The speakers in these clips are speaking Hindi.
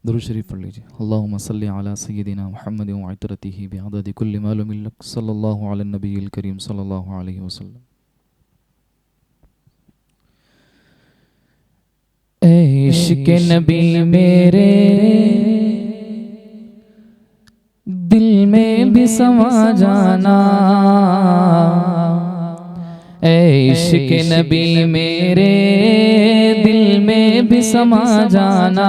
दुरूद शरीफ पढ़ लीजिए। अल्लाहुम्मा सल्लि अला सय्यदिना मुहम्मद व इतरतिही बिअददि कुल्लि मालूम लक सल्लल्लाहु अला नबील करीम सल्लल्लाहु अलैहि वसल्लम। ऐ इश्क़ नबी मेरे दिल में भी समा जाना, ऐ इश्क़ नबी मेरे दिल में भी समा जाना,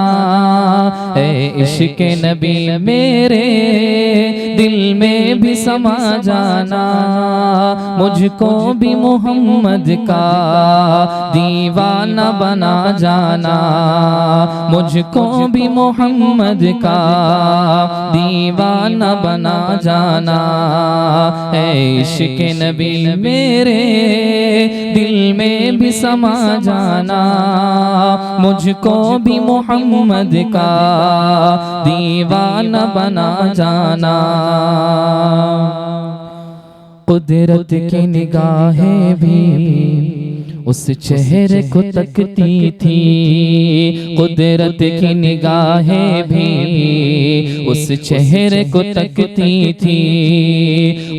ऐ इश्क़ नबी मेरे दिल में भी समा जाना। मुझको भी मोहम्मद का दीवाना बना जाना, मुझको भी मोहम्मद का दीवाना बना जाना। ऐ इश्क़ नबी मेरे दिल में भी समा जाना, मुझको भी मोहम्मद का दीवाना बना जाना। कुदरत की निगाहें भी उस चेहरे को तकती थी, कुदरत की निगाहें भी उस चेहरे को तकती थी,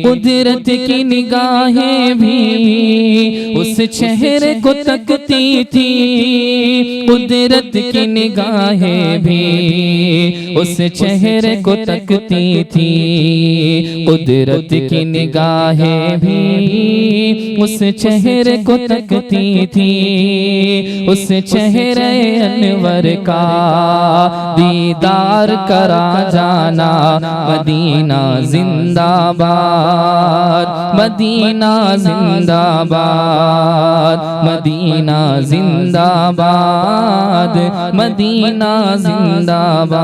कुदरत की निगाहें भी उस चेहरे को तकती थी, कुदरत की निगाहें भी उस चेहरे को तकती थी, कुदरत की निगाहें भी उस चेहरे को तकती थी। उस चेहरे अनवर का दीदार करा जाना, मदीना जिंदाबाद, मदीना जिंदाबाद, मदीना जिंदाबाद, मदीना जिंदाबाद।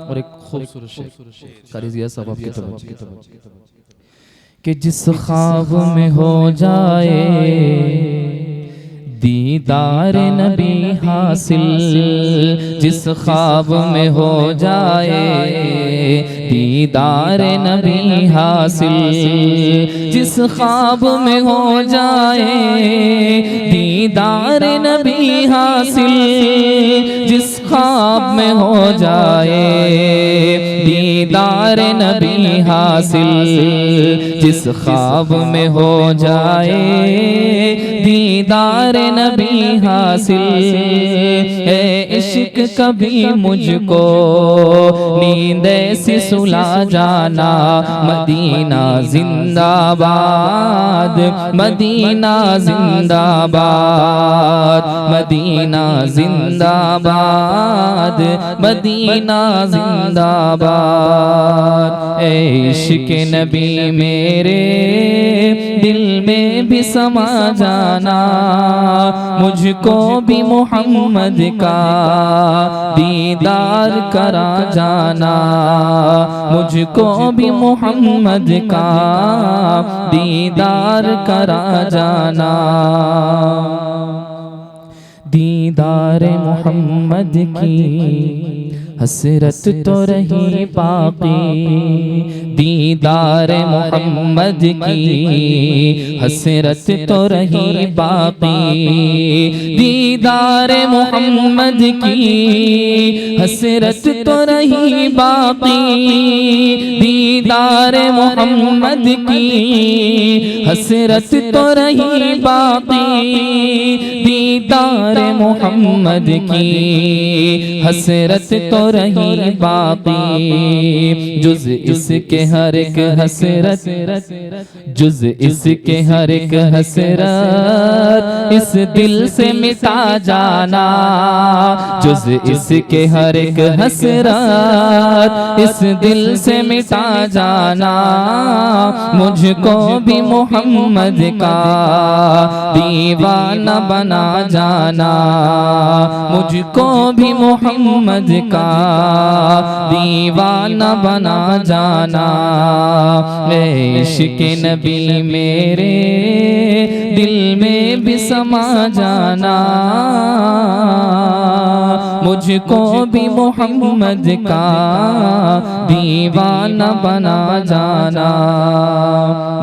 और एक खूबसूरत शेर कारी ज़िया साहब आपकी तवज्जो कि जिस ख्वाब में हो जाए दीदार नबी हासिल, जिस ख्वाब में हो जाए दीदार नबी हासिल, जिस ख्वाब में हो जाए दीदार नबी हासिल, जिस ख्वाब में हो जाए दीदार नबी हासिल, जिस ख्वाब में हो जाए दीदार नबी हासिल। है इश्क कभी मुझको नींद ऐसी सुला जाना, मदीना जिंदाबाद, मदीना जिंदाबाद, मदीना जिंदाबाद, मदीना जिंदाबाद। ऐ इश्क नबी मेरे दिल में भी समा जाना, मुझको भी मोहम्मद का दीदार करा जाना, मुझको भी मोहम्मद का दीदार करा जाना। दीदार मोहम्मद की हसरत तो रही बाकी, दीदार मोहम्मद की हसरत तो रही बाकी, दीदार मोहम्मद की हसरत तो रही बाकी, दीदार मोहम्मद की हसरत तो रही बाकी, दीदार मोहम्मद की हसरत तो रही बाकी। जुज़ इसके हर एक हसरत, जुज़ इसके हर एक हसरत इस दिल से मिटा जाना, जुज़ इसके हर एक हसरत इस दिल से मिटा जाना। मुझको भी मोहम्मद का दीवाना बना जाना, मुझको भी मोहम्मद का दीवाना बना जाना। इश्क़ नबी मेरे दिल में भी समा जाना, मुझको भी मोहम्मद का दीवाना बना जाना।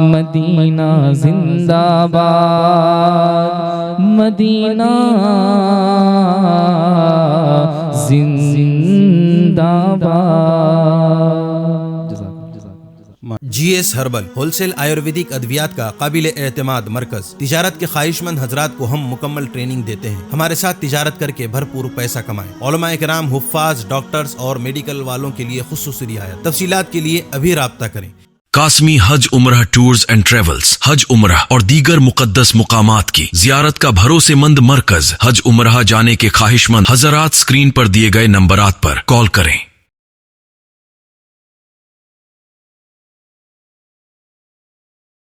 मदीना जिंदाबाद, Madina GS herbal wholesale Ayurvedic अद्वियात का काबिल एतमाद मरकज। तिजारत के ख्वाहिशमंद हजरात को हम मुकम्मल ट्रेनिंग देते हैं। हमारे साथ तिजारत करके भरपूर पैसा कमाएं। उलमाए किराम, हुफ्फाज, डॉक्टर्स और मेडिकल वालों के लिए खुसूसी रियायत। तफसीलात के लिए अभी राब्ता करें। कासमी हज उम्रह टूर्स एंड ट्रेवल्स हज उम्रह और दीगर मुकद्दस मुकामात की जियारत का भरोसेमंद मरकज। हज उम्रह जाने के ख्वाहिशमंद हजरात स्क्रीन पर दिए गए नंबरात पर कॉल करें।